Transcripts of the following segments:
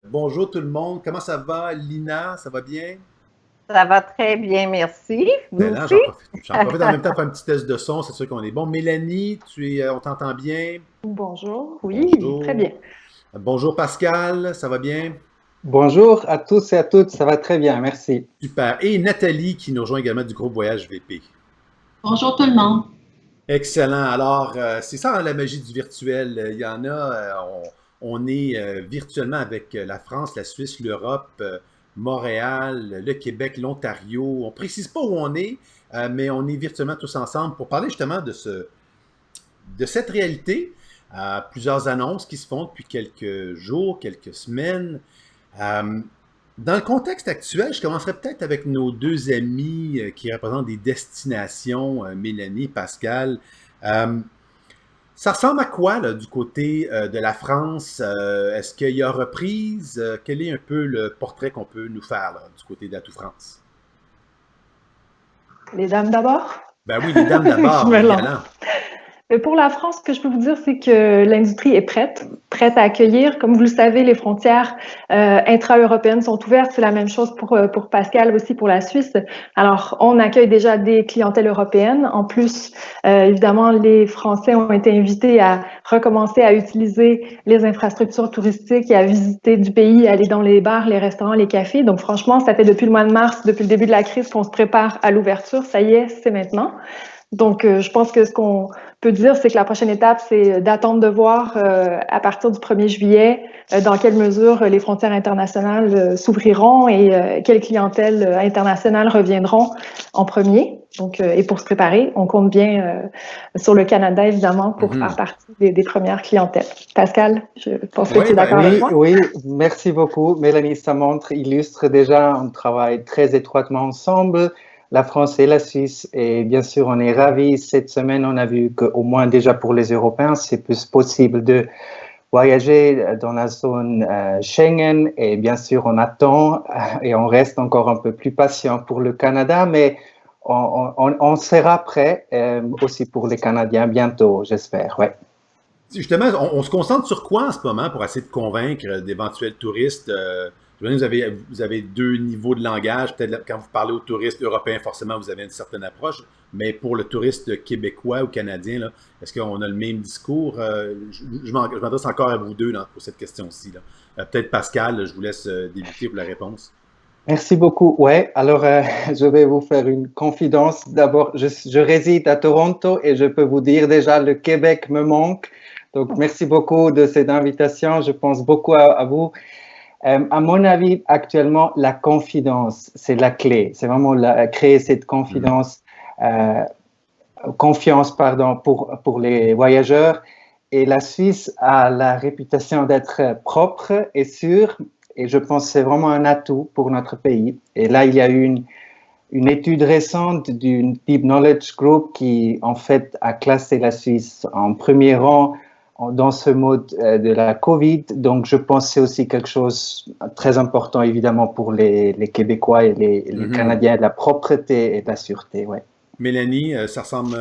Bonjour tout le monde, comment ça va? Lina, ça va bien? Ça va très bien, merci. Vous Excellent, aussi? j'en profite en même temps pour faire un petit test de son, c'est sûr qu'on est bon. Mélanie, on t'entend bien? Bonjour, oui, très Bonjour. bien. Bonjour Pascal, ça va bien? Bonjour à tous et à toutes, ça va très bien, merci. Super. Et Nathalie qui nous rejoint également du groupe Voyage VP. Bonjour tout le monde. Excellent. Alors, c'est ça hein, la magie du virtuel. Il y en a, on est virtuellement avec la France, la Suisse, l'Europe, Montréal, le Québec, l'Ontario. On ne précise pas où on est, mais on est virtuellement tous ensemble pour parler justement de cette réalité. Plusieurs annonces qui se font depuis quelques jours, quelques semaines. Euh, Dans le contexte actuel, je commencerai peut-être avec nos deux amis qui représentent des destinations, Mélanie et Pascal. Euh, Ça ressemble à quoi là, du côté de la France? Est-ce qu'il y a reprise? Quel est un peu le portrait qu'on peut nous faire là, du côté d'Atout France? Les dames d'abord? Ben oui, les dames Je d'abord, me les lance. galants. Pour la France, ce que je peux vous dire, c'est que l'industrie est prête à accueillir. Comme vous le savez, les frontières intra-européennes sont ouvertes. C'est la même chose pour Pascal, aussi pour la Suisse. Alors, on accueille déjà des clientèles européennes. En plus, évidemment, les Français ont été invités à recommencer à utiliser les infrastructures touristiques et à visiter du pays, aller dans les bars, les restaurants, les cafés. Donc, franchement, ça fait depuis le mois de mars, depuis le début de la crise, qu'on se prépare à l'ouverture. Ça y est, c'est maintenant. Donc, je pense que ce qu'on peut dire, c'est que la prochaine étape, c'est d'attendre de voir à partir du 1er juillet dans quelle mesure les frontières internationales s'ouvriront et quelles clientèles internationales reviendront en premier. Donc, et pour se préparer, on compte bien sur le Canada, évidemment, pour faire Mhm. partie des premières clientèles. Pascal, je pense que tu Oui, es d'accord avec Oui, moi? oui, merci beaucoup. Mélanie, ça montre, illustre déjà, on travaille très étroitement ensemble, la France et la Suisse, et bien sûr, on est ravis. Cette semaine, on a vu qu'au moins déjà pour les Européens, c'est plus possible de voyager dans la zone Schengen, et bien sûr, on attend et on reste encore un peu plus patient pour le Canada, mais on sera prêt aussi pour les Canadiens bientôt, j'espère. Ouais. Justement, on se concentre sur quoi en ce moment pour essayer de convaincre d'éventuels touristes? Je veux dire, vous avez deux niveaux de langage. Peut-être quand vous parlez aux touristes européens, forcément, vous avez une certaine approche. Mais pour le touriste québécois ou canadien, là, est-ce qu'on a le même discours? Je m'adresse encore à vous deux là, pour cette question-ci. Là. Peut-être Pascal, je vous laisse débuter pour la réponse. Merci beaucoup. Ouais, alors je vais vous faire une confidence. D'abord, je réside à Toronto et je peux vous dire déjà le Québec me manque. Donc, merci beaucoup de cette invitation. Je pense beaucoup à vous. À mon avis, actuellement, la confidence, c'est la clé. C'est vraiment créer cette Mhm. euh, confiance, pardon, pour les voyageurs. Et la Suisse a la réputation d'être propre et sûre. Et je pense que c'est vraiment un atout pour notre pays. Et là, il y a eu une étude récente d'une Deep Knowledge Group qui, en fait, a classé la Suisse en premier rang dans ce mode de la Covid. Donc, je pense que c'est aussi quelque chose de très important, évidemment, pour les Québécois et les Mhm. Canadiens, la propreté et la sûreté. Ouais. Mélanie, ça ressemble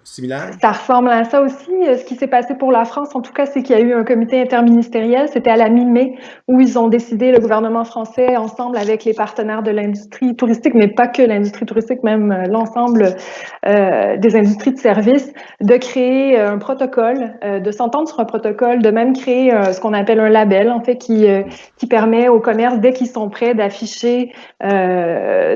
similaire? Ça ressemble à ça aussi. Ce qui s'est passé pour la France, en tout cas, c'est qu'il y a eu un comité interministériel. C'était à la mi-mai où ils ont décidé, le gouvernement français, ensemble avec les partenaires de l'industrie touristique, mais pas que l'industrie touristique, même l'ensemble des industries de services, de créer un protocole, de s'entendre sur un protocole, de même créer ce qu'on appelle un label, en fait, qui permet aux commerces, dès qu'ils sont prêts, d'afficher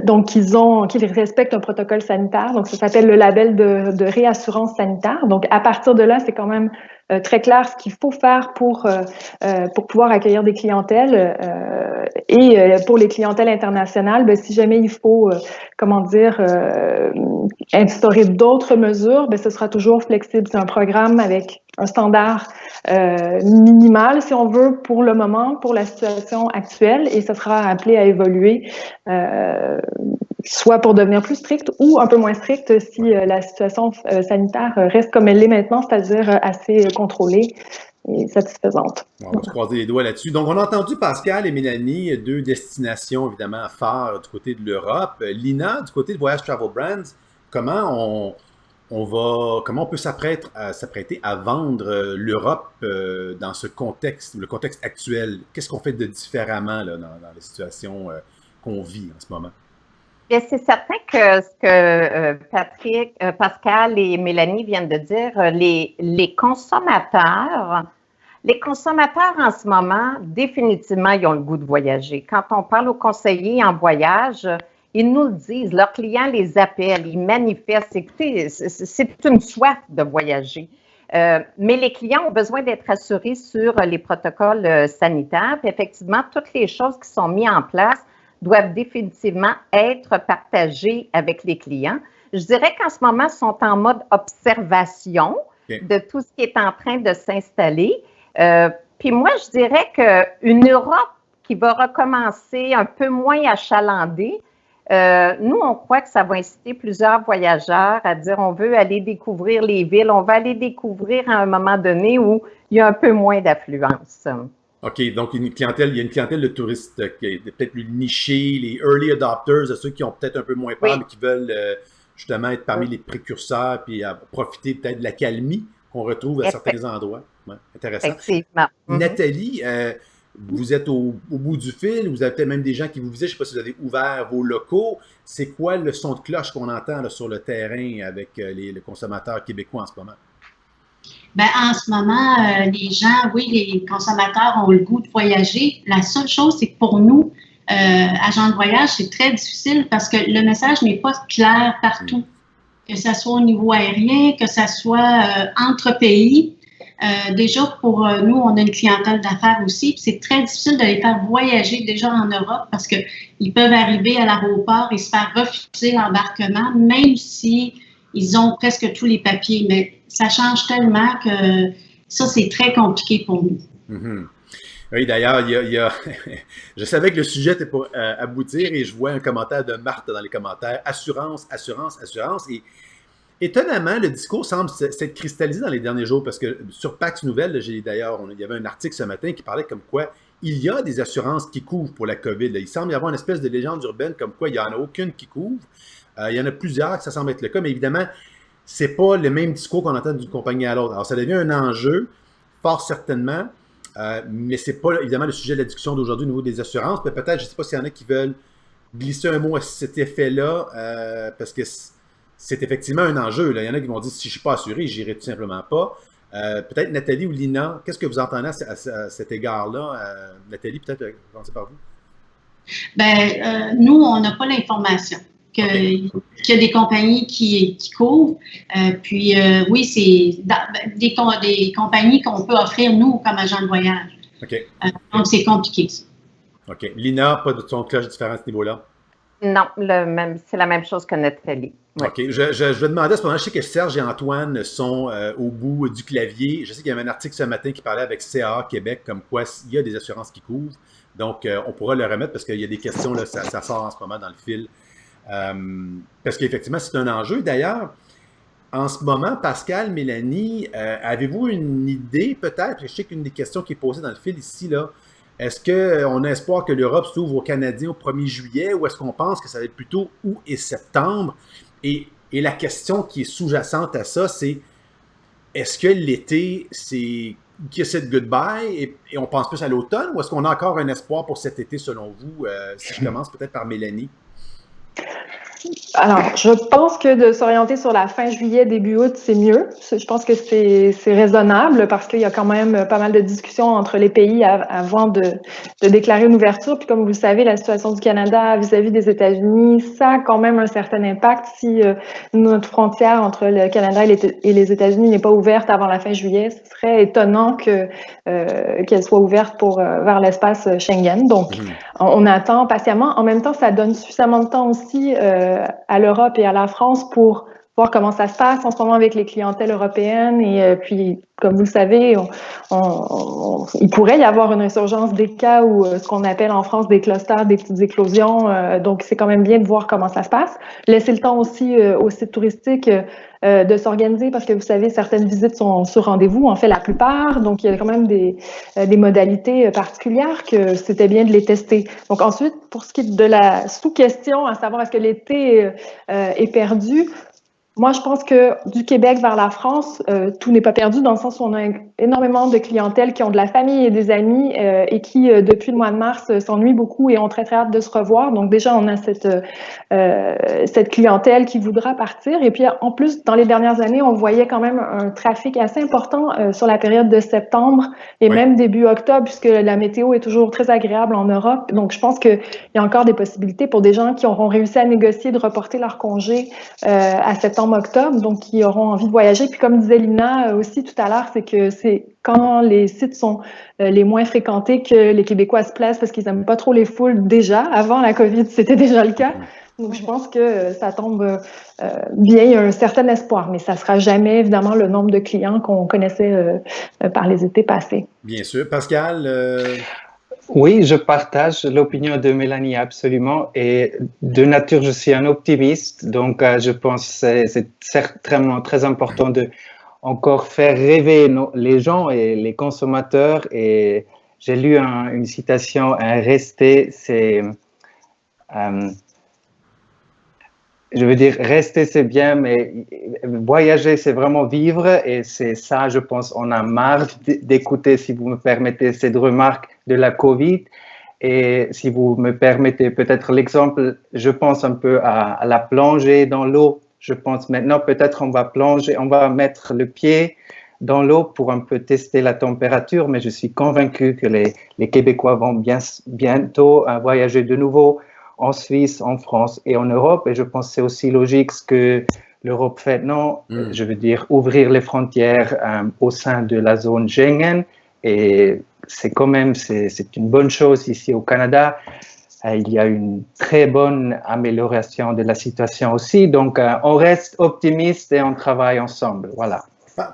donc qu'ils respectent un protocole sanitaire. Donc ça s'appelle le label de réassurance sanitaire. Donc à partir de là, c'est quand même très clair ce qu'il faut faire pour pouvoir accueillir des clientèles et pour les clientèles internationales, ben, si jamais il faut comment dire instaurer d'autres mesures, ben, ce sera toujours flexible. C'est un programme avec un standard minimal, si on veut, pour le moment, pour la situation actuelle, et ce sera appelé à évoluer, euh, soit pour devenir plus strict ou un peu moins strict si la situation sanitaire reste comme elle l'est maintenant, c'est-à-dire assez contrôlée et satisfaisante. On va se croiser les doigts là-dessus. Donc, on a entendu Pascal et Mélanie, deux destinations évidemment phares du côté de l'Europe. Lina, du côté de Voyage Travel Brands, comment comment on peut s'apprêter à vendre l'Europe dans ce contexte, le contexte actuel? Qu'est-ce qu'on fait de différemment là, dans la situation qu'on vit en ce moment? Bien, c'est certain que ce que Pascal et Mélanie viennent de dire, les consommateurs en ce moment, définitivement, ils ont le goût de voyager. Quand on parle aux conseillers en voyage, ils nous le disent, leurs clients les appellent, ils manifestent. Écoutez, c'est une soif de voyager. Mais les clients ont besoin d'être assurés sur les protocoles sanitaires. Puis effectivement, toutes les choses qui sont mises en place doivent définitivement être partagées avec les clients. Je dirais qu'en ce moment, ils sont en mode observation de tout ce qui est en train de s'installer. Puis moi, je dirais qu'une Europe qui va recommencer un peu moins achalandée, nous, on croit que ça va inciter plusieurs voyageurs à dire on veut aller découvrir les villes, on va aller découvrir à un moment donné où il y a un peu moins d'affluence. OK, donc il y a une clientèle de touristes qui est peut-être plus nichée, les early adopters, ceux qui ont peut-être un peu moins peur, mais qui veulent justement être parmi les précurseurs puis profiter peut-être de l'accalmie qu'on retrouve à certains endroits. Ouais, intéressant. Effectivement. Nathalie, vous êtes au bout du fil, vous avez peut-être même des gens qui vous visitent, je ne sais pas si vous avez ouvert vos locaux. C'est quoi le son de cloche qu'on entend là, sur le terrain avec les consommateurs québécois en ce moment? Ben, en ce moment, les gens, oui, les consommateurs ont le goût de voyager. La seule chose, c'est que pour nous, agents de voyage, c'est très difficile parce que le message n'est pas clair partout. Que ce soit au niveau aérien, que ce soit entre pays. Déjà, pour nous, on a une clientèle d'affaires aussi. C'est très difficile de les faire voyager déjà en Europe parce qu'ils peuvent arriver à l'aéroport et se faire refuser l'embarquement, même si ils ont presque tous les papiers. Mais ça change tellement que ça, c'est très compliqué pour nous. Mm-hmm. Oui, d'ailleurs, je savais que le sujet était pour aboutir et je vois un commentaire de Marthe dans les commentaires. Assurance, assurance, assurance. Et étonnamment, le discours semble s'être cristallisé dans les derniers jours parce que sur Pax Nouvelles, il y avait un article ce matin qui parlait comme quoi il y a des assurances qui couvrent pour la COVID. Il semble y avoir une espèce de légende urbaine comme quoi il n'y en a aucune qui couvre. Il y en a plusieurs que ça semble être le cas, mais évidemment, c'est pas le même discours qu'on entend d'une compagnie à l'autre. Alors, ça devient un enjeu, fort certainement, mais c'est pas évidemment le sujet de la discussion d'aujourd'hui au niveau des assurances. Mais peut-être, je ne sais pas s'il y en a qui veulent glisser un mot à cet effet-là, parce que c'est effectivement un enjeu. Là. Il y en a qui vont dire si je ne suis pas assuré, j'irai tout simplement pas. Peut-être Nathalie ou Lina, qu'est-ce que vous entendez à cet égard-là? Nathalie, peut-être commencer par vous. Ben, nous, on n'a pas l'information qu'il y a des compagnies qui couvrent. Puis, oui, c'est des compagnies qu'on peut offrir, nous, comme agents de voyage. OK. Donc, c'est compliqué, ça. OK. Lina, pas de son cloche différent à ce niveau-là? Non, c'est la même chose que Nathalie. Ouais. OK. Je vais demander à ce moment-là, je sais que Serge et Antoine sont au bout du clavier. Je sais qu'il y avait un article ce matin qui parlait avec CAA Québec comme quoi il y a des assurances qui couvrent. Donc, on pourra le remettre parce qu'il y a des questions, là, ça sort en ce moment dans le fil. Parce qu'effectivement, c'est un enjeu. D'ailleurs, en ce moment, Pascal, Mélanie, avez-vous une idée peut-être? Je sais qu'une des questions qui est posée dans le fil ici, là, est-ce qu'on a espoir que l'Europe s'ouvre aux Canadiens au 1er juillet ou est-ce qu'on pense que ça va être plutôt août et septembre? Et la question qui est sous-jacente à ça, c'est est-ce que l'été, c'est kiss it goodbye et on pense plus à l'automne ou est-ce qu'on a encore un espoir pour cet été selon vous? Si je commence peut-être par Mélanie. Alors, je pense que de s'orienter sur la fin juillet, début août, c'est mieux. Je pense que c'est raisonnable parce qu'il y a quand même pas mal de discussions entre les pays avant de déclarer une ouverture. Puis comme vous le savez, la situation du Canada vis-à-vis des États-Unis, ça a quand même un certain impact. Si notre frontière entre le Canada et les États-Unis n'est pas ouverte avant la fin juillet, ce serait étonnant qu'elle soit ouverte vers l'espace Schengen. Donc, on attend patiemment. En même temps, ça donne suffisamment de temps aussi à l'Europe et à la France pour voir comment ça se passe en ce moment avec les clientèles européennes. Et puis, comme vous le savez, il pourrait y avoir une résurgence des cas ou ce qu'on appelle en France des clusters, des petites éclosions. Donc, c'est quand même bien de voir comment ça se passe. Laisser le temps aussi aux sites touristiques de s'organiser parce que vous savez, certaines visites sont sur rendez-vous, en fait la plupart. Donc, il y a quand même des modalités particulières que c'était bien de les tester. Donc, ensuite, pour ce qui est de la sous-question, à savoir est-ce que l'été est perdu, Moi, je pense que du Québec vers la France, tout n'est pas perdu dans le sens où on a énormément de clientèle qui ont de la famille et des amis et qui, depuis le mois de mars, s'ennuient beaucoup et ont très, très hâte de se revoir. Donc déjà, on a cette clientèle qui voudra partir. Et puis, en plus, dans les dernières années, on voyait quand même un trafic assez important sur la période de septembre et Oui. même début octobre, puisque la météo est toujours très agréable en Europe. Donc, je pense qu'il y a encore des possibilités pour des gens qui auront réussi à négocier de reporter leur congé à septembre-octobre, donc qui auront envie de voyager. Puis comme disait Lina aussi tout à l'heure, c'est que c'est quand les sites sont les moins fréquentés que les Québécois se placent parce qu'ils n'aiment pas trop les foules déjà. Avant la COVID, c'était déjà le cas. Donc je pense que ça tombe bien, il y a un certain espoir, mais ça ne sera jamais évidemment le nombre de clients qu'on connaissait par les étés passés. Bien sûr. Pascal, Oui, je partage l'opinion de Mélanie absolument. Et de nature, je suis un optimiste. Donc, je pense que c'est certainement très important de encore faire rêver les gens et les consommateurs. Et j'ai lu une citation, rester, c'est... je veux dire, rester, c'est bien, mais voyager, c'est vraiment vivre. Et c'est ça, je pense, on a marre d'écouter, si vous me permettez, cette remarque de la COVID. Et si vous me permettez peut-être l'exemple, je pense un peu à la plongée dans l'eau. Je pense maintenant, peut-être on va plonger, on va mettre le pied dans l'eau pour un peu tester la température, mais je suis convaincu que les Québécois vont bientôt voyager de nouveau en Suisse, en France et en Europe. Et je pense que c'est aussi logique ce que l'Europe fait. Non, je veux dire, ouvrir les frontières au sein de la zone Schengen. Et c'est quand même, c'est une bonne chose ici au Canada. Il y a une très bonne amélioration de la situation aussi. Donc, on reste optimiste et on travaille ensemble. Voilà.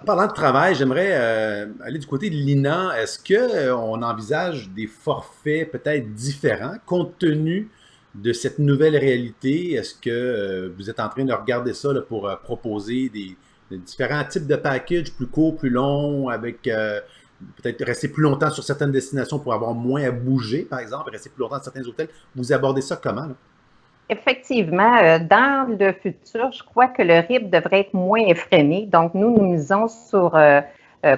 Parlant de travail, j'aimerais aller du côté de l'INA. Est-ce qu'on envisage des forfaits peut-être différents compte tenu de cette nouvelle réalité? Est-ce que vous êtes en train de regarder ça là, pour proposer des différents types de packages plus courts, plus longs, avec peut-être rester plus longtemps sur certaines destinations pour avoir moins à bouger, par exemple, rester plus longtemps dans certains hôtels? Vous abordez ça comment, là? Effectivement, dans le futur, je crois que le rythme devrait être moins effréné. Donc, nous misons sur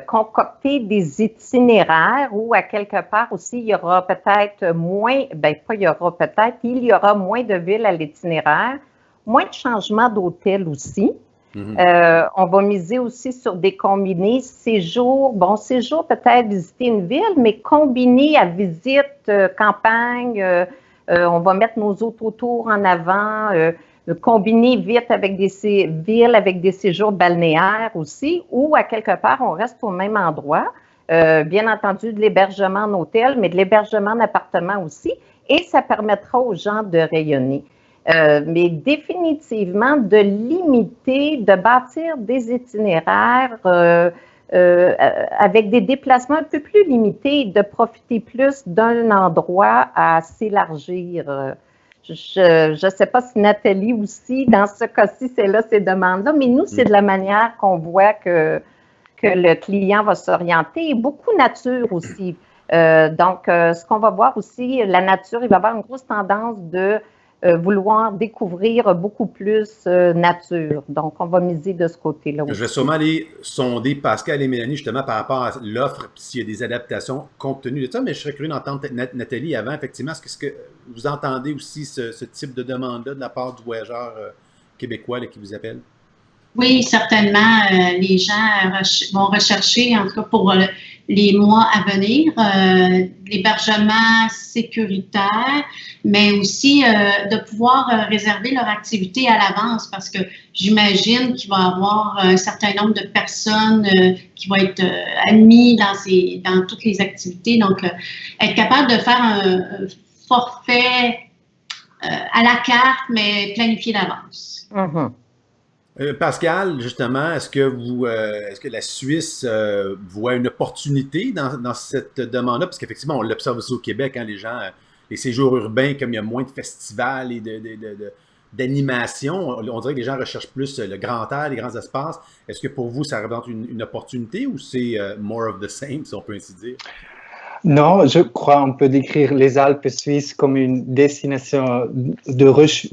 concocter des itinéraires où, à quelque part aussi, il y aura peut-être moins, ben pas il y aura peut-être, il y aura moins de villes à l'itinéraire, moins de changements d'hôtel aussi. On va miser aussi sur des combinés séjours. Bon, séjour peut-être visiter une ville, mais combiné à visite campagne. On va mettre nos autotours en avant, combiner vite avec des villes, avec des séjours balnéaires aussi, ou à quelque part, on reste au même endroit. Bien entendu, de l'hébergement en hôtel, mais de l'hébergement en appartement aussi, et ça permettra aux gens de rayonner. Mais définitivement, de limiter, de bâtir des itinéraires avec des déplacements un peu plus limités, de profiter plus d'un endroit à s'élargir. Je ne sais pas si Nathalie aussi, dans ce cas-ci, c'est là ces demandes-là, mais nous, c'est de la manière qu'on voit que le client va s'orienter, et beaucoup nature aussi. Donc, ce qu'on va voir aussi, la nature, il va y avoir une grosse tendance de vouloir découvrir beaucoup plus nature. Donc, on va miser de ce côté-là aussi. Je vais sûrement aller sonder Pascal et Mélanie justement par rapport à l'offre, puis s'il y a des adaptations compte tenu de ça, mais je serais curieux d'entendre Nathalie avant. Effectivement, est-ce que vous entendez aussi ce type de demande-là de la part du voyageur québécois là, qui vous appelle? Oui, certainement. Les gens vont rechercher, en tout cas pour les mois à venir, l'hébergement sécuritaire, mais aussi de pouvoir réserver leur activité à l'avance parce que j'imagine qu'il va y avoir un certain nombre de personnes qui vont être admis dans toutes les activités. Donc, être capable de faire un forfait à la carte, mais planifié d'avance. Pascal, justement, est-ce que la Suisse voit une opportunité dans cette demande-là? Parce qu'effectivement, on l'observe aussi au Québec, hein, les gens, les séjours urbains, comme il y a moins de festivals et d'animations, on dirait que les gens recherchent plus le grand air, les grands espaces. Est-ce que pour vous, ça représente une opportunité ou c'est more of the same, si on peut ainsi dire? Non, je crois qu'on peut décrire les Alpes suisses comme une destination de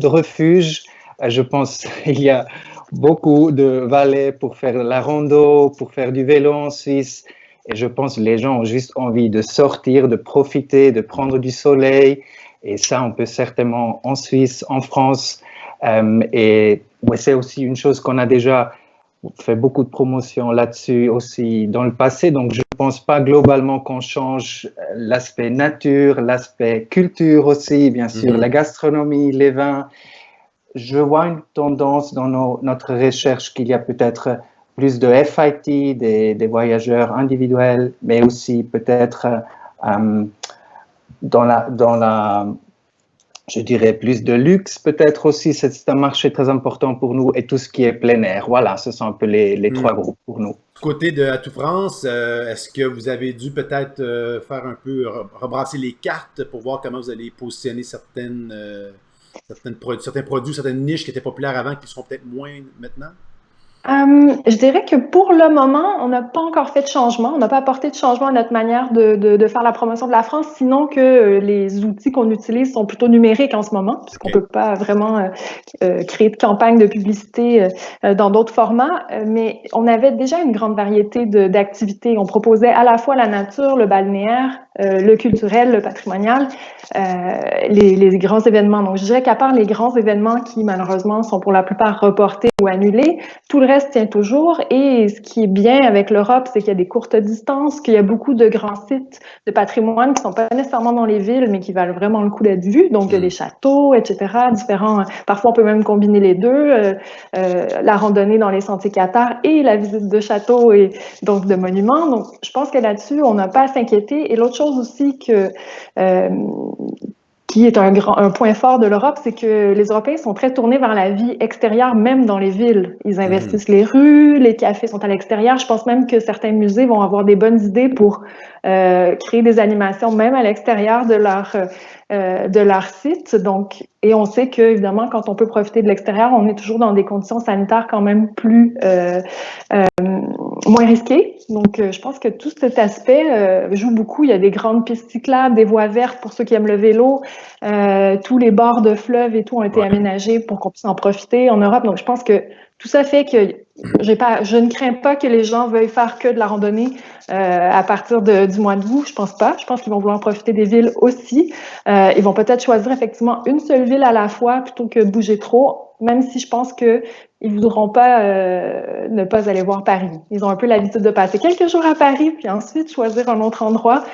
refuge. Je pense qu'il y a beaucoup de valets pour faire la rando, pour faire du vélo en Suisse. Et je pense que les gens ont juste envie de sortir, de profiter, de prendre du soleil. Et ça, on peut certainement en Suisse, en France. Et ouais, c'est aussi une chose qu'on a déjà fait beaucoup de promotions là-dessus aussi dans le passé. Donc, je ne pense pas globalement qu'on change l'aspect nature, l'aspect culture aussi, bien sûr, la gastronomie, les vins. Je vois une tendance dans notre recherche qu'il y a peut-être plus de FIT, des voyageurs individuels, mais aussi peut-être dans la je dirais plus de luxe, peut-être aussi, c'est un marché très important pour nous, et tout ce qui est plein air. Voilà, ce sont un peu les trois groupes pour nous. Côté de Atout France, est-ce que vous avez dû peut-être faire un peu rebrasser les cartes pour voir comment vous allez positionner certains produits, certaines niches qui étaient populaires avant, qui seront peut-être moins maintenant? Je dirais que pour le moment, on n'a pas encore fait de changement. On n'a pas apporté de changement à notre manière de faire la promotion de la France, sinon que les outils qu'on utilise sont plutôt numériques en ce moment, puisqu'on peut pas vraiment créer de campagne de publicité dans d'autres formats. Mais on avait déjà une grande variété d'activités. On proposait à la fois la nature, le balnéaire, le culturel, le patrimonial, les grands événements. Donc, je dirais qu'à part les grands événements qui, malheureusement, sont pour la plupart reportés ou annulés, tout le reste tient toujours. Et ce qui est bien avec l'Europe, c'est qu'il y a des courtes distances, qu'il y a beaucoup de grands sites de patrimoine qui sont pas nécessairement dans les villes, mais qui valent vraiment le coup d'être vus. Donc, il y a des châteaux, etc., différents. Parfois, on peut même combiner les deux, la randonnée dans les sentiers cathares et la visite de châteaux et donc de monuments. Donc, je pense que là-dessus, on n'a pas à s'inquiéter. Et l'autre chose aussi qui est un point fort de l'Europe, c'est que les Européens sont très tournés vers la vie extérieure, même dans les villes. Ils investissent les rues, les cafés sont à l'extérieur. Je pense même que certains musées vont avoir des bonnes idées pour créer des animations, même à l'extérieur de leur site. Donc, et on sait que, évidemment, quand on peut profiter de l'extérieur, on est toujours dans des conditions sanitaires quand même moins risquées. Donc, je pense que tout cet aspect joue beaucoup. Il y a des grandes pistes cyclables, des voies vertes pour ceux qui aiment le vélo. Tous les bords de fleuves et tout ont été aménagés pour qu'on puisse en profiter en Europe. Donc, je pense que tout ça fait que je ne crains pas que les gens veuillent faire que de la randonnée à partir du mois d'août. Je pense pas. Je pense qu'ils vont vouloir profiter des villes aussi. Ils vont peut-être choisir effectivement une seule ville à la fois plutôt que bouger trop, même si je pense que ils voudront pas ne pas aller voir Paris. Ils ont un peu l'habitude de passer quelques jours à Paris, puis ensuite choisir un autre endroit,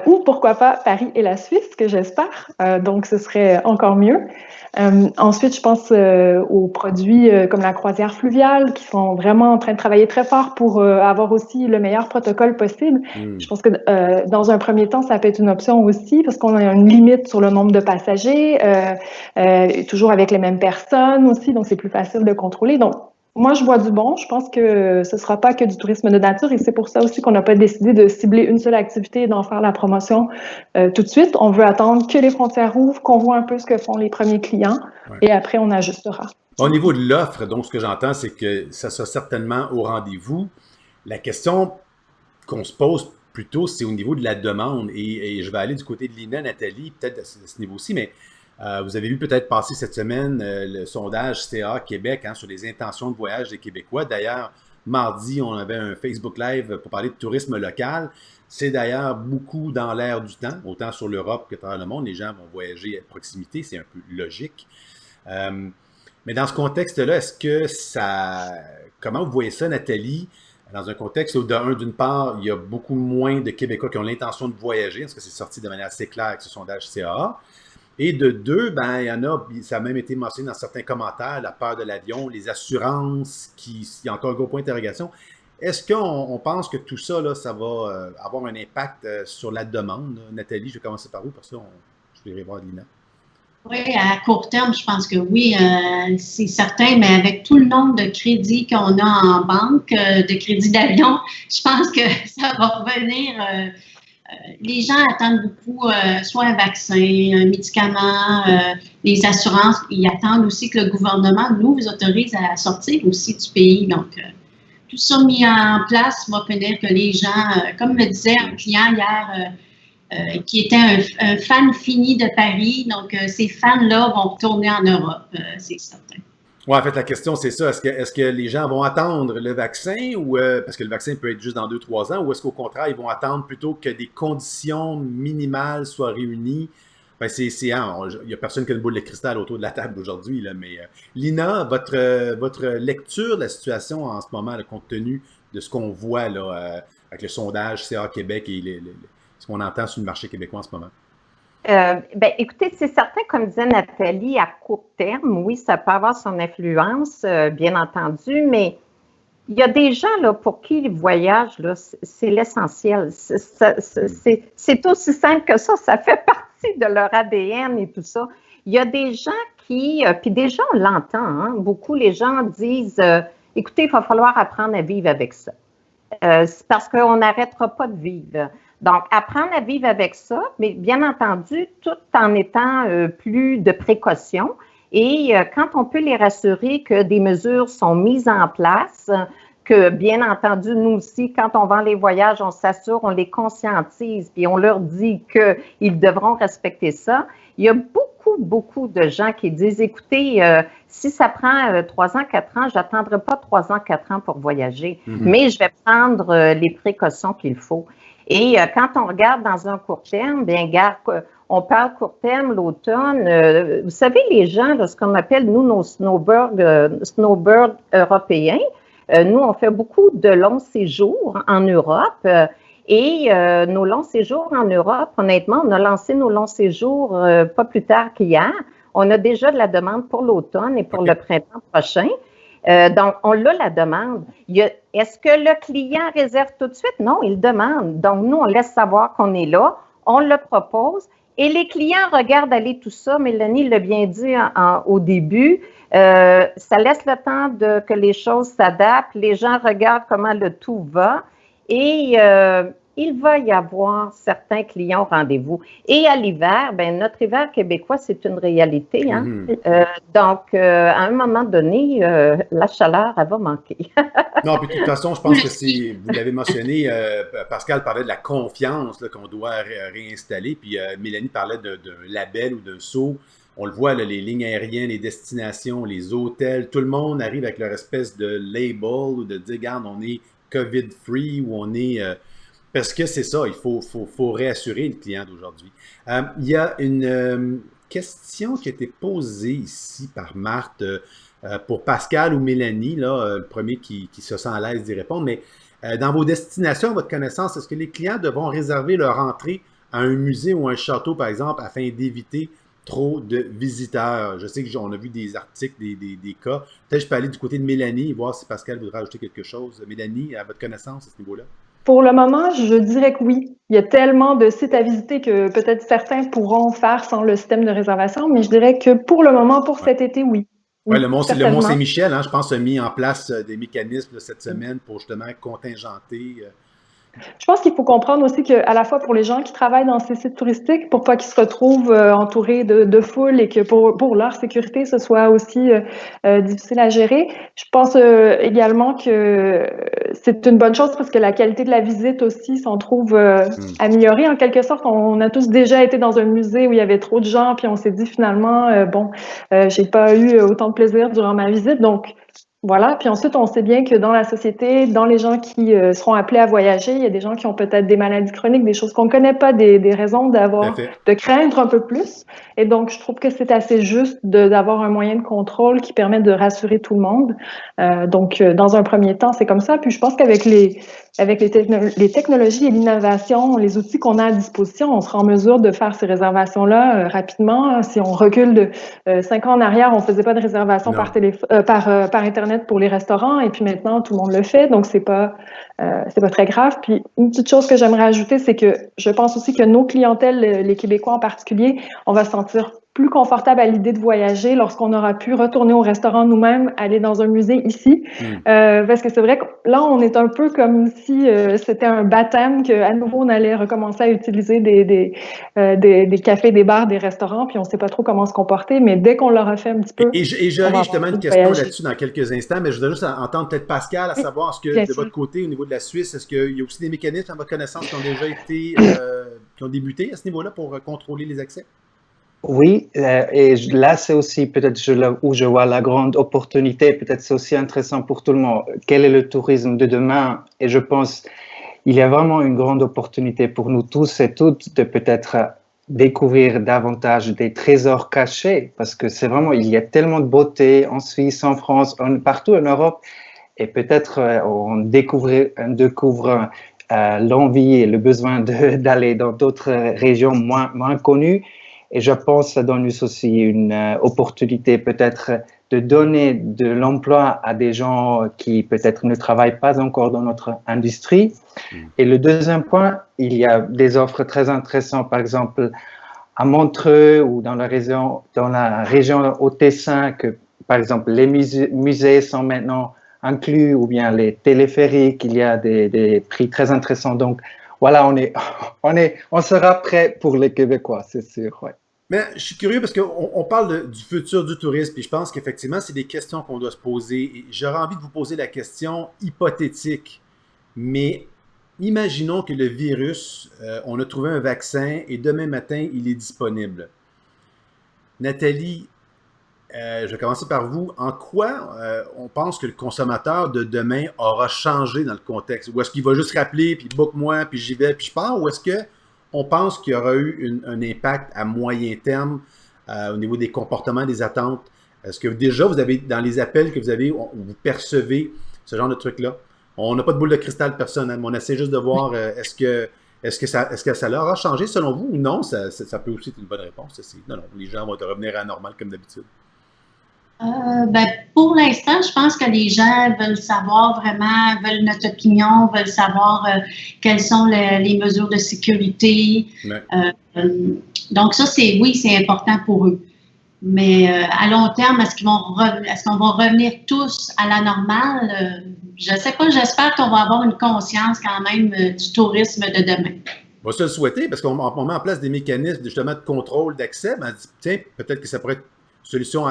ou pourquoi pas Paris et la Suisse, que j'espère. Donc, ce serait encore mieux. Ensuite, je pense aux produits comme la croisière fluviale, qui sont vraiment en train de travailler très fort pour avoir aussi le meilleur protocole possible. Je pense que dans un premier temps, ça peut être une option aussi, parce qu'on a une limite sur le nombre de passagers, toujours avec les mêmes personnes aussi, donc c'est plus facile de contrôler. Donc, moi, je vois du bon. Je pense que ce ne sera pas que du tourisme de nature et c'est pour ça aussi qu'on n'a pas décidé de cibler une seule activité et d'en faire la promotion tout de suite. On veut attendre que les frontières ouvrent, qu'on voit un peu ce que font les premiers clients et après, on ajustera. Au niveau de l'offre, donc, ce que j'entends, c'est que ça sera certainement au rendez-vous. La question qu'on se pose plutôt, c'est au niveau de la demande. Et je vais aller du côté de Lina, Nathalie, peut-être à ce niveau-ci, mais vous avez vu peut-être passer cette semaine le sondage CA Québec sur les intentions de voyage des Québécois. D'ailleurs, mardi, on avait un Facebook Live pour parler de tourisme local. C'est d'ailleurs beaucoup dans l'air du temps, autant sur l'Europe que dans le monde. Les gens vont voyager à proximité, c'est un peu logique. Mais dans ce contexte-là, est-ce que comment vous voyez ça, Nathalie, dans un contexte où, d'une part, il y a beaucoup moins de Québécois qui ont l'intention de voyager, parce que c'est sorti de manière assez claire avec ce sondage CAA. Et de deux, il y en a, ça a même été mentionné dans certains commentaires, la peur de l'avion, les assurances, il y a encore un gros point d'interrogation. Est-ce qu'on pense que tout ça, là, ça va avoir un impact sur la demande? Nathalie, je vais commencer par vous, parce que je vais voir Lina. Oui, à court terme, je pense que oui, c'est certain, mais avec tout le nombre de crédits qu'on a en banque, de crédits d'avion, je pense que ça va revenir. Les gens attendent beaucoup, soit un vaccin, un médicament, les assurances. Ils attendent aussi que le gouvernement nous autorise à sortir aussi du pays. Donc, tout ça mis en place va finir que les gens, comme me disait un client hier, qui était un fan fini de Paris. Donc, ces fans-là vont retourner en Europe, c'est certain. Ouais, en fait, la question, c'est ça. Est-ce que les gens vont attendre le vaccin ou parce que le vaccin peut être juste dans 2, 3 ans, ou est-ce qu'au contraire, ils vont attendre plutôt que des conditions minimales soient réunies? Ben, il n'y a personne qui a une boule de cristal autour de la table aujourd'hui, là, mais Lina, votre lecture de la situation en ce moment, là, compte tenu de ce qu'on voit là, avec le sondage CA Québec et ce qu'on entend sur le marché québécois en ce moment? Ben, écoutez, c'est certain, comme disait Nathalie, à court terme, oui, ça peut avoir son influence, bien entendu, mais il y a des gens là, pour qui le voyage, là, c'est l'essentiel. C'est aussi simple que ça fait partie de leur ADN et tout ça. Il y a des gens qui, puis déjà on l'entend, hein, beaucoup les gens disent, écoutez, il va falloir apprendre à vivre avec ça. C'est parce qu'on n'arrêtera pas de vivre. Donc, apprendre à vivre avec ça, mais bien entendu, tout en étant plus de précaution. Et quand on peut les rassurer que des mesures sont mises en place, que bien entendu, nous aussi, quand on vend les voyages, on s'assure, on les conscientise, puis on leur dit qu'ils devront respecter ça. Il y a beaucoup de gens qui disent, écoutez, si ça prend 3 ans, 4 ans, je n'attendrai pas 3 ans, 4 ans pour voyager, mais je vais prendre les précautions qu'il faut. Et quand on regarde dans un court terme, bien, regarde, on parle court terme, l'automne. Vous savez, les gens, là, ce qu'on appelle, nous, nos snowbirds européens, nous, on fait beaucoup de longs séjours en Europe. Et nos longs séjours en Europe, honnêtement, on a lancé nos longs séjours pas plus tard qu'hier. On a déjà de la demande pour l'automne et pour le printemps prochain. Donc, on a la demande. Est-ce que le client réserve tout de suite? Non, il demande. Donc, nous, on laisse savoir qu'on est là, on le propose et les clients regardent aller tout ça. Mélanie l'a bien dit au début. Ça laisse le temps que les choses s'adaptent. Les gens regardent comment le tout va et il va y avoir certains clients au rendez-vous. Et à l'hiver, ben notre hiver québécois, c'est une réalité. Hein? Donc, à un moment donné, la chaleur, elle va manquer. Non, puis de toute façon, je pense que si vous l'avez mentionné, Pascal parlait de la confiance qu'on doit réinstaller, puis Mélanie parlait d'un label ou d'un sceau. On le voit, là, les lignes aériennes, les destinations, les hôtels, tout le monde arrive avec leur espèce de label ou de dire, regarde, on est COVID-free ou on est... parce que c'est ça, il faut réassurer le client d'aujourd'hui. Il y a une question qui a été posée ici par Marthe pour Pascal ou Mélanie, là, le premier qui se sent à l'aise d'y répondre, mais dans vos destinations, à votre connaissance, est-ce que les clients devront réserver leur entrée à un musée ou un château, par exemple, afin d'éviter trop de visiteurs? Je sais qu'on a vu des articles, des cas. Peut-être que je peux aller du côté de Mélanie et voir si Pascal voudrait ajouter quelque chose. Mélanie, à votre connaissance à ce niveau-là? Pour le moment, je dirais que oui. Il y a tellement de sites à visiter que peut-être certains pourront faire sans le système de réservation, mais je dirais que pour le moment, pour cet été, oui. Oui, le Mont-Saint-Michel, hein, je pense, a mis en place des mécanismes cette semaine pour justement contingenter. Je pense qu'il faut comprendre aussi qu'à la fois pour les gens qui travaillent dans ces sites touristiques, pour pas qu'ils se retrouvent entourés de foule et que pour leur sécurité, ce soit aussi difficile à gérer. Je pense également que c'est une bonne chose parce que la qualité de la visite aussi s'en trouve améliorée. En quelque sorte, on a tous déjà été dans un musée où il y avait trop de gens, puis on s'est dit finalement, j'ai pas eu autant de plaisir durant ma visite, donc voilà, puis ensuite, on sait bien que dans la société, dans les gens qui seront appelés à voyager, il y a des gens qui ont peut-être des maladies chroniques, des choses qu'on ne connaît pas, des raisons de craindre un peu plus. Et donc, je trouve que c'est assez juste d'avoir un moyen de contrôle qui permet de rassurer tout le monde. Donc, dans un premier temps, c'est comme ça. Puis, je pense qu'avec les technologies et l'innovation, les outils qu'on a à disposition, on sera en mesure de faire ces réservations-là rapidement. Si on recule de 5 ans en arrière, on ne faisait pas de réservation par Internet pour les restaurants et puis maintenant, tout le monde le fait. Donc, c'est pas très grave. Puis, une petite chose que j'aimerais ajouter, c'est que je pense aussi que nos clientèles, les Québécois en particulier, on va se sentir plus confortable à l'idée de voyager lorsqu'on aura pu retourner au restaurant nous-mêmes, aller dans un musée ici. Parce que c'est vrai que là, on est un peu comme si c'était un baptême, qu'à nouveau, on allait recommencer à utiliser des cafés, des bars, des restaurants, puis on ne sait pas trop comment se comporter, mais dès qu'on l'aura fait un petit peu... Et j'aurai justement une question là-dessus dans quelques instants, mais je voudrais juste entendre peut-être Pascal, à savoir, est-ce que de votre côté, au niveau de la Suisse, est-ce qu'il y a aussi des mécanismes à votre connaissance qui ont déjà été, qui ont débuté à ce niveau-là pour contrôler les accès? Oui, et là, c'est aussi peut-être où je vois la grande opportunité. Peut-être c'est aussi intéressant pour tout le monde. Quel est le tourisme de demain? Et je pense il y a vraiment une grande opportunité pour nous tous et toutes de peut-être découvrir davantage des trésors cachés, parce que c'est vraiment, il y a tellement de beauté en Suisse, en France, partout en Europe, et peut-être on découvre l'envie et le besoin d'aller dans d'autres régions moins connues. Et je pense que ça donne aussi une opportunité peut-être de donner de l'emploi à des gens qui peut-être ne travaillent pas encore dans notre industrie. Et le deuxième point, il y a des offres très intéressantes, par exemple à Montreux ou dans la région au Tessin, que par exemple les musées sont maintenant inclus, ou bien les téléphériques, il y a des prix très intéressants. Donc voilà, on sera prêt pour les Québécois, c'est sûr. Ouais. Mais je suis curieux parce qu'on parle du futur du tourisme, puis je pense qu'effectivement, c'est des questions qu'on doit se poser. Et j'aurais envie de vous poser la question hypothétique. Mais imaginons que le virus, on a trouvé un vaccin et demain matin, il est disponible. Nathalie, je vais commencer par vous. En quoi on pense que le consommateur de demain aura changé dans le contexte? Ou est-ce qu'il va juste rappeler, puis book-moi, puis j'y vais, puis je pars? Ou est-ce qu'on pense qu'il y aura eu un impact à moyen terme au niveau des comportements, des attentes? Est-ce que déjà, vous avez, dans les appels que vous avez, vous percevez ce genre de truc-là? On n'a pas de boule de cristal personnel, mais on essaie juste de voir est-ce que ça leur a changé selon vous ou non? Ça peut aussi être une bonne réponse. Non, les gens vont revenir à la normale comme d'habitude. Ben, pour l'instant, je pense que les gens veulent savoir vraiment, veulent notre opinion, veulent savoir quelles sont les mesures de sécurité. Ouais. Donc ça, oui, c'est important pour eux. Mais à long terme, est-ce qu'on va revenir tous à la normale? Je ne sais pas, j'espère qu'on va avoir une conscience quand même du tourisme de demain. On va se le souhaiter parce qu'on met en place des mécanismes justement de contrôle d'accès. Ben, tiens, peut-être que ça pourrait être une solution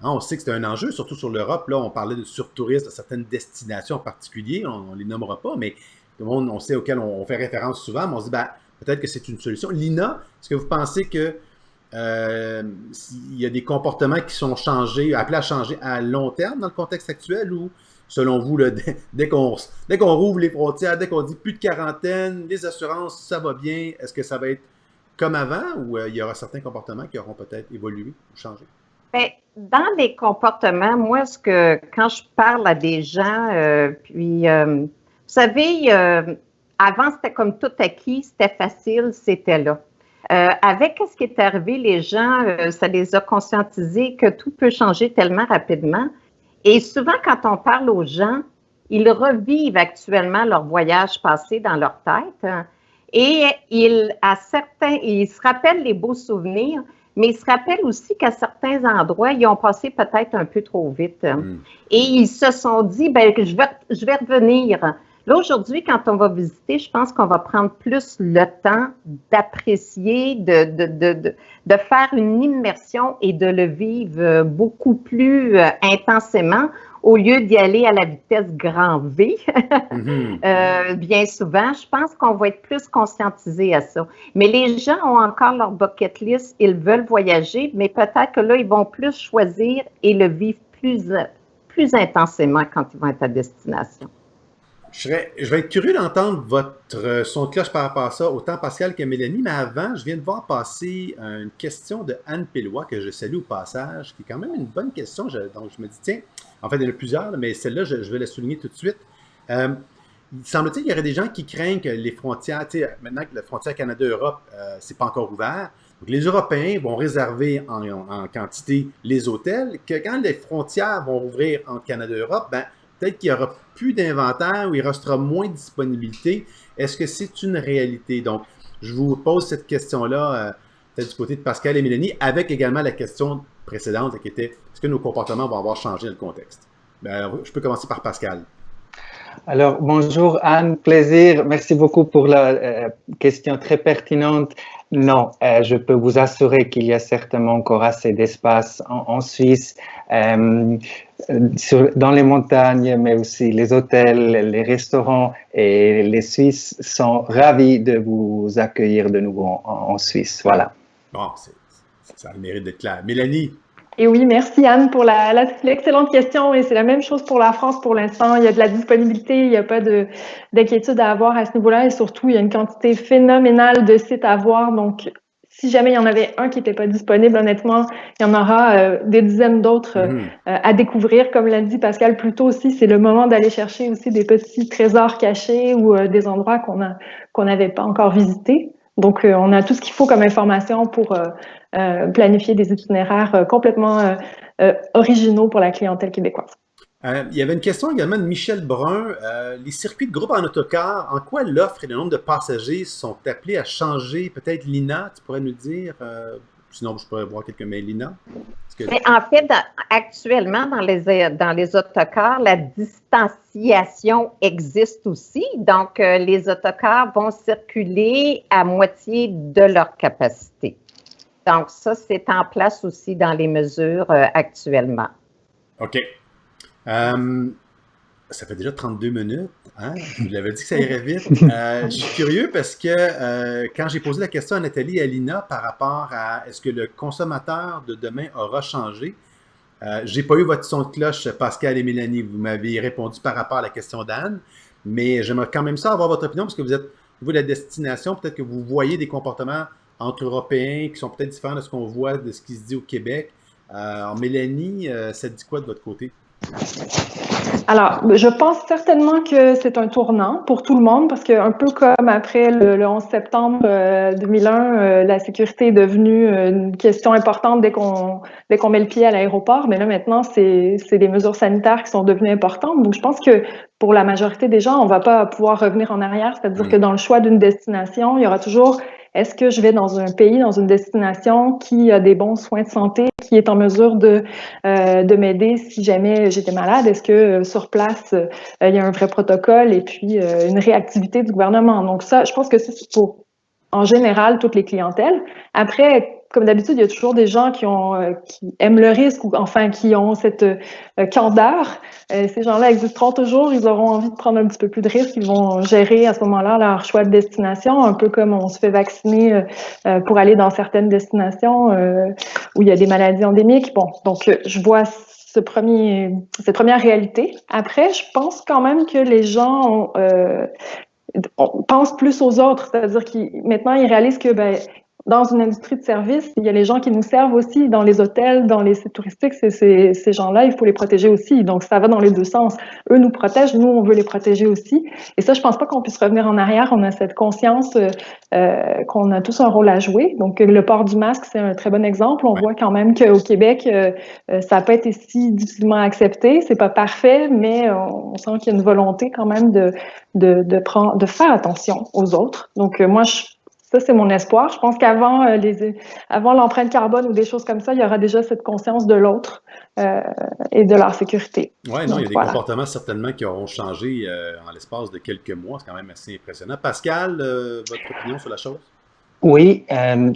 on sait que c'est un enjeu, surtout sur l'Europe. Là, on parlait de surtourisme de certaines destinations en particulier. On ne les nommera pas, mais tout le monde, on sait auxquelles on fait référence souvent. Mais on se dit, peut-être que c'est une solution. Lina, est-ce que vous pensez que il y a des comportements qui sont appelés à changer à long terme dans le contexte actuel ou, selon vous, là, dès qu'on rouvre les frontières, dès qu'on dit plus de quarantaine, les assurances, ça va bien, est-ce que ça va être comme avant ou il y aura certains comportements qui auront peut-être évolué ou changé? Bien, dans les comportements, moi, quand je parle à des gens, vous savez, avant, c'était comme tout acquis, c'était facile, c'était là. Avec ce qui est arrivé, les gens, ça les a conscientisés que tout peut changer tellement rapidement. Et souvent, quand on parle aux gens, ils revivent actuellement leur voyage passé dans leur tête. Et ils se rappellent les beaux souvenirs, mais ils se rappellent aussi qu'à certains endroits, ils ont passé peut-être un peu trop vite. Et ils se sont dit, je vais revenir. Là, aujourd'hui, quand on va visiter, je pense qu'on va prendre plus le temps d'apprécier, de faire une immersion et de le vivre beaucoup plus intensément au lieu d'y aller à la vitesse grand V. Bien souvent, je pense qu'on va être plus conscientisé à ça. Mais les gens ont encore leur bucket list, ils veulent voyager, mais peut-être que là, ils vont plus choisir et le vivre plus intensément quand ils vont être à destination. Je vais être curieux d'entendre votre son de cloche par rapport à ça, autant Pascal que Mélanie, mais avant, je viens de voir passer une question de Anne Pélois, que je salue au passage, qui est quand même une bonne question, donc je me dis, tiens, en fait, il y en a plusieurs, mais celle-là, je vais la souligner tout de suite. Il semble-t-il qu'il y aurait des gens qui craignent que les frontières, maintenant que la frontière Canada-Europe, c'est pas encore ouvert, donc les Européens vont réserver en quantité les hôtels, que quand les frontières vont ouvrir en Canada-Europe, peut-être qu'il y aura plus d'inventaire ou il restera moins de disponibilité. Est-ce que c'est une réalité? Donc, je vous pose cette question-là, peut-être du côté de Pascal et Mélanie, avec également la question précédente qui était, est-ce que nos comportements vont avoir changé dans le contexte? Je peux commencer par Pascal. Alors, bonjour Anne, plaisir. Merci beaucoup pour la question très pertinente. Non, je peux vous assurer qu'il y a certainement encore assez d'espace en Suisse, dans les montagnes, mais aussi les hôtels, les restaurants, et les Suisses sont ravis de vous accueillir de nouveau en Suisse. Voilà. Bon, Ça a le mérite d'être clair. Mélanie? Et oui, merci Anne pour l'excellente question. Et c'est la même chose pour la France pour l'instant. Il y a de la disponibilité, il n'y a pas d'inquiétude à avoir à ce niveau-là. Et surtout, il y a une quantité phénoménale de sites à voir. Donc, si jamais il y en avait un qui n'était pas disponible, honnêtement, il y en aura des dizaines d'autres à découvrir. Comme l'a dit Pascal plus tôt aussi, c'est le moment d'aller chercher aussi des petits trésors cachés ou des endroits qu'on n'avait pas encore visités. Donc, on a tout ce qu'il faut comme information pour planifier des itinéraires complètement originaux pour la clientèle québécoise. Il y avait une question également de Michel Brun. Les circuits de groupe en autocar, en quoi l'offre et le nombre de passagers sont appelés à changer? Peut-être Lina, tu pourrais nous dire? Sinon, je pourrais voir quelques mails, Lina. Mais en fait, actuellement, dans les autocars, la distanciation existe aussi. Donc, les autocars vont circuler à moitié de leur capacité. Donc, ça, c'est en place aussi dans les mesures actuellement. OK. Ça fait déjà 32 minutes. Hein? Je vous l'avais dit que ça irait vite. Je suis curieux parce que quand j'ai posé la question à Nathalie et à Lina par rapport à est-ce que le consommateur de demain aura changé, j'ai pas eu votre son de cloche, Pascal et Mélanie. Vous m'avez répondu par rapport à la question d'Anne, mais j'aimerais quand même ça avoir votre opinion parce que vous êtes au niveau de la destination, peut-être que vous voyez des comportements entre Européens qui sont peut-être différents de ce qu'on voit, de ce qui se dit au Québec. Alors, Mélanie, ça dit quoi de votre côté? Alors, je pense certainement que c'est un tournant pour tout le monde parce que un peu comme après le 11 septembre 2001, la sécurité est devenue une question importante dès qu'on met le pied à l'aéroport. Mais là, maintenant, c'est des mesures sanitaires qui sont devenues importantes. Donc, je pense que pour la majorité des gens, on va pas pouvoir revenir en arrière. C'est-à-dire que dans le choix d'une destination, il y aura toujours est-ce que je vais dans un pays, dans une destination qui a des bons soins de santé, qui est en mesure de m'aider si jamais j'étais malade? Est-ce que sur place, il y a un vrai protocole et puis une réactivité du gouvernement? Donc ça, je pense que c'est pour, en général, toutes les clientèles. Après, comme d'habitude, il y a toujours des gens qui aiment le risque ou enfin qui ont cette candeur. Ces gens-là existeront toujours. Ils auront envie de prendre un petit peu plus de risques. Ils vont gérer à ce moment-là leur choix de destination, un peu comme on se fait vacciner pour aller dans certaines destinations où il y a des maladies endémiques. Bon, donc je vois cette première réalité. Après, je pense quand même que les gens on pense plus aux autres, c'est-à-dire qu'ils maintenant ils réalisent que dans une industrie de service, il y a les gens qui nous servent aussi dans les hôtels, dans les sites touristiques. Ces gens-là, il faut les protéger aussi. Donc, ça va dans les deux sens. Eux nous protègent, nous, on veut les protéger aussi. Et ça, je pense pas qu'on puisse revenir en arrière. On a cette conscience qu'on a tous un rôle à jouer. Donc, le port du masque, c'est un très bon exemple. On voit quand même qu'au Québec, ça n'a pas été si difficilement accepté. C'est pas parfait, mais on sent qu'il y a une volonté quand même de faire attention aux autres. Donc, moi, ça, c'est mon espoir. Je pense qu'avant avant l'empreinte carbone ou des choses comme ça, il y aura déjà cette conscience de l'autre et de leur sécurité. Oui, non, il y a des comportements certainement qui auront changé en l'espace de quelques mois. C'est quand même assez impressionnant. Pascal, votre opinion sur la chose? Oui,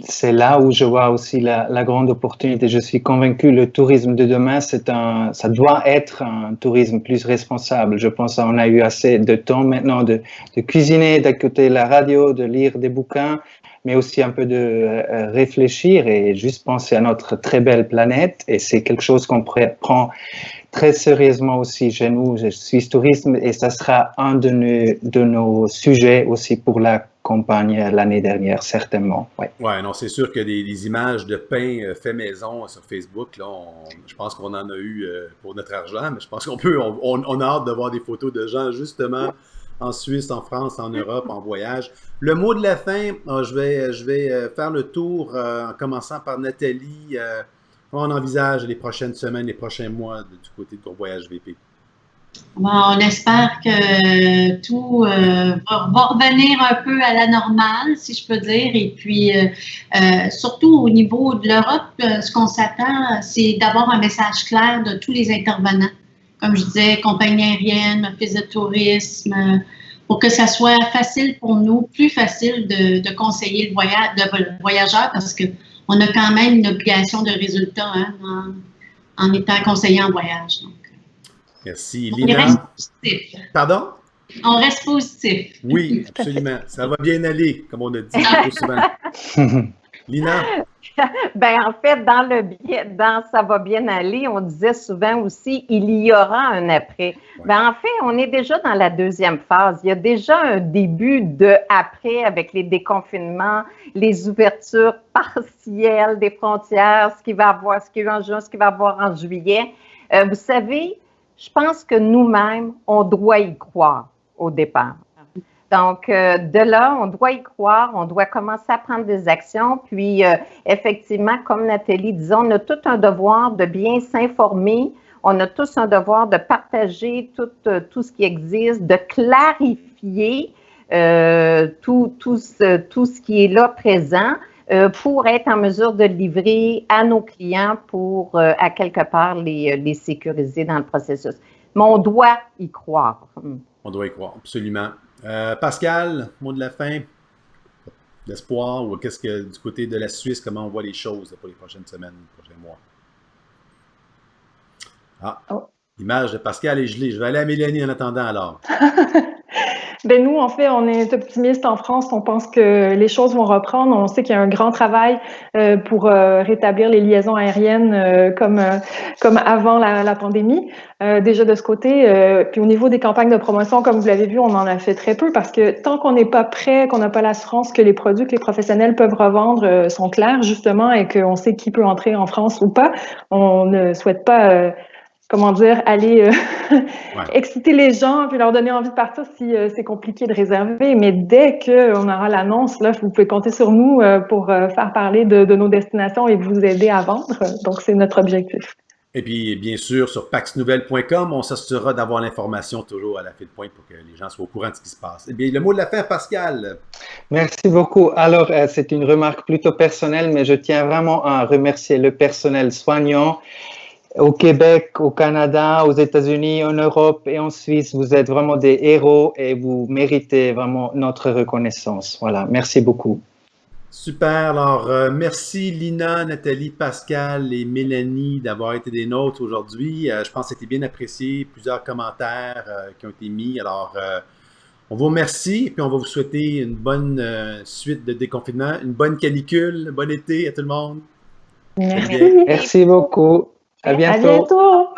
c'est là où je vois aussi la grande opportunité. Je suis convaincu le tourisme de demain, ça doit être un tourisme plus responsable. Je pense qu'on a eu assez de temps maintenant de cuisiner, d'écouter la radio, de lire des bouquins, mais aussi un peu de réfléchir et juste penser à notre très belle planète. Et c'est quelque chose qu'on prend très sérieusement aussi chez nous, Suisse Tourisme, et ça sera un de nos sujets aussi pour la campagne l'année dernière, certainement. Ouais, non, c'est sûr que des images de pain fait maison sur Facebook, là, je pense qu'on en a eu pour notre argent, mais je pense on a hâte de voir des photos de gens justement en Suisse, en France, en Europe, en voyage. Le mot de la fin, je vais faire le tour en commençant par Nathalie. On envisage les prochaines semaines, les prochains mois du côté de ton voyage VP? Bon, on espère que tout va revenir un peu à la normale, si je peux dire. Et puis, surtout au niveau de l'Europe, ce qu'on s'attend, c'est d'avoir un message clair de tous les intervenants. Comme je disais, compagnie aérienne, office de tourisme, pour que ça soit facile pour nous, plus facile de conseiller le voyageur, parce que on a quand même une obligation de résultat en étant conseiller en voyage. Donc. Merci. On reste positif. Pardon? On reste positif. Oui, absolument. Ça va bien aller, comme on a dit trop souvent. Lina? Ben, en fait, dans Ça va bien aller, on disait souvent aussi, il y aura un après. Ouais. Ben, en fait, on est déjà dans la deuxième phase. Il y a déjà un début de après avec les déconfinements, les ouvertures partielles des frontières, ce qu'il va avoir, ce qu'il y a eu en juin, ce qu'il va avoir en juillet. Vous savez, je pense que nous-mêmes, on doit y croire au départ. Donc, de là, on doit y croire, on doit commencer à prendre des actions. Puis, effectivement, comme Nathalie disait, on a tout un devoir de bien s'informer. On a tous un devoir de partager tout ce qui existe, de clarifier tout ce qui est là présent pour être en mesure de livrer à nos clients pour, à quelque part, les sécuriser dans le processus. Mais on doit y croire. On doit y croire, absolument. Pascal, mot de la fin, l'espoir, ou qu'est-ce que du côté de la Suisse, comment on voit les choses pour les prochaines semaines, les prochains mois? Ah, l'image de Pascal est gelée. Je vais aller à Mélanie en attendant alors. Ben nous, en fait, on est optimiste en France. On pense que les choses vont reprendre. On sait qu'il y a un grand travail pour rétablir les liaisons aériennes comme avant la pandémie. Déjà de ce côté. Puis au niveau des campagnes de promotion, comme vous l'avez vu, on en a fait très peu parce que tant qu'on n'est pas prêt, qu'on n'a pas l'assurance que les produits que les professionnels peuvent revendre sont clairs, justement, et qu'on sait qui peut entrer en France ou pas, on ne souhaite pas... comment dire, aller exciter les gens puis leur donner envie de partir si c'est compliqué de réserver. Mais dès qu'on aura l'annonce, là, vous pouvez compter sur nous pour faire parler de nos destinations et vous aider à vendre. Donc, c'est notre objectif. Et puis, bien sûr, sur paxnouvelle.com, on s'assurera d'avoir l'information toujours à la file de pointe pour que les gens soient au courant de ce qui se passe. Eh bien, le mot de la fin, Pascal. Merci beaucoup. Alors, c'est une remarque plutôt personnelle, mais je tiens vraiment à remercier le personnel soignant au Québec, au Canada, aux États-Unis, en Europe et en Suisse. Vous êtes vraiment des héros et vous méritez vraiment notre reconnaissance. Voilà, merci beaucoup. Super. Alors, merci Lina, Nathalie, Pascal et Mélanie d'avoir été des nôtres aujourd'hui. Je pense que c'était bien apprécié. Plusieurs commentaires qui ont été mis. Alors, on vous remercie et puis on va vous souhaiter une bonne suite de déconfinement, une bonne canicule, bon été à tout le monde. Merci. Merci beaucoup. À bientôt. À bientôt.